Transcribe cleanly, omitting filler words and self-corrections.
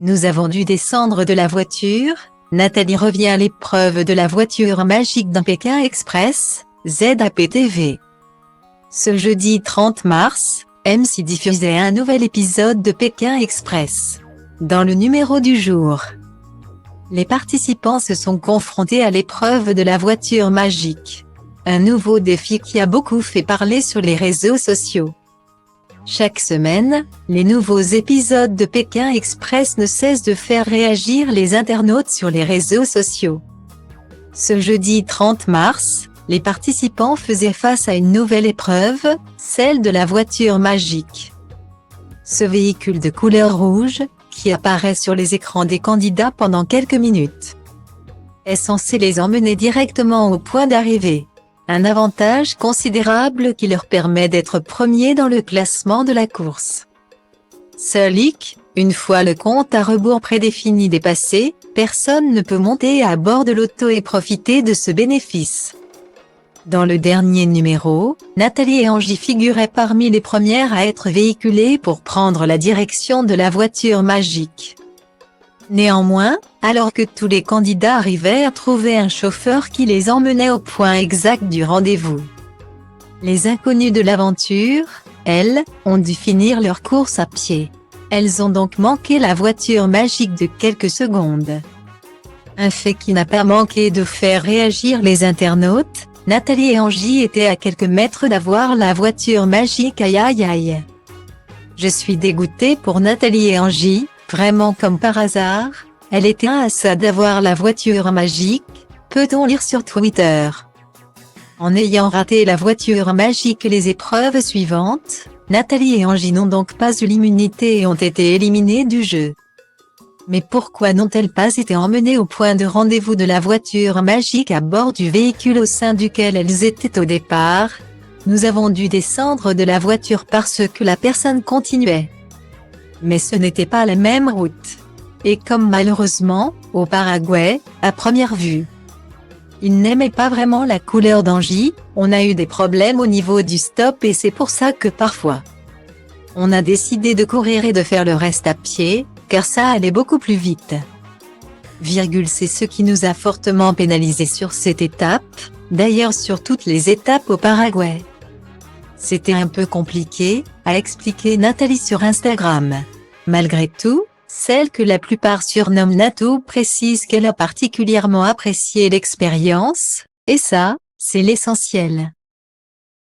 Nous avons dû descendre de la voiture. Nathalie revient à l'épreuve de la voiture magique dans Pékin Express, ZAPTV. Ce jeudi 30 mars, M6 diffusait un nouvel épisode de Pékin Express. Dans le numéro du jour, les participants se sont confrontés à l'épreuve de la voiture magique. Un nouveau défi qui a beaucoup fait parler sur les réseaux sociaux. Chaque semaine, les nouveaux épisodes de Pékin Express ne cessent de faire réagir les internautes sur les réseaux sociaux. Ce jeudi 30 mars, les participants faisaient face à une nouvelle épreuve, celle de la voiture magique. Ce véhicule de couleur rouge, qui apparaît sur les écrans des candidats pendant quelques minutes, est censé les emmener directement au point d'arrivée. Un avantage considérable qui leur permet d'être premiers dans le classement de la course. Seul hic, une fois le compte à rebours prédéfini dépassé, personne ne peut monter à bord de l'auto et profiter de ce bénéfice. Dans le dernier numéro, Nathalie et Angie figuraient parmi les premières à être véhiculées pour prendre la direction de la voiture magique. Néanmoins, alors que tous les candidats arrivaient à trouver un chauffeur qui les emmenait au point exact du rendez-vous, les inconnues de l'aventure, elles, ont dû finir leur course à pied. Elles ont donc manqué la voiture magique de quelques secondes. Un fait qui n'a pas manqué de faire réagir les internautes. Nathalie et Angie étaient à quelques mètres d'avoir la voiture magique, aïe aïe aïe. Je suis dégoûtée pour Nathalie et Angie. Vraiment comme par hasard, elle était à ça d'avoir la voiture magique, peut-on lire sur Twitter. En ayant raté la voiture magique les épreuves suivantes, Nathalie et Angie n'ont donc pas eu l'immunité et ont été éliminées du jeu. Mais pourquoi n'ont-elles pas été emmenées au point de rendez-vous de la voiture magique à bord du véhicule au sein duquel elles étaient au départ? Nous avons dû descendre de la voiture parce que la personne continuait. Mais ce n'était pas la même route. Et comme malheureusement, au Paraguay, à première vue, ils n'aimaient pas vraiment la couleur d'Angie, on a eu des problèmes au niveau du stop et c'est pour ça que parfois, on a décidé de courir et de faire le reste à pied, car ça allait beaucoup plus vite. C'est ce qui nous a fortement pénalisés sur cette étape, d'ailleurs sur toutes les étapes au Paraguay. C'était un peu compliqué, a expliqué Nathalie sur Instagram. Malgré tout, celle que la plupart surnomment Natou précise qu'elle a particulièrement apprécié l'expérience, et ça, c'est l'essentiel.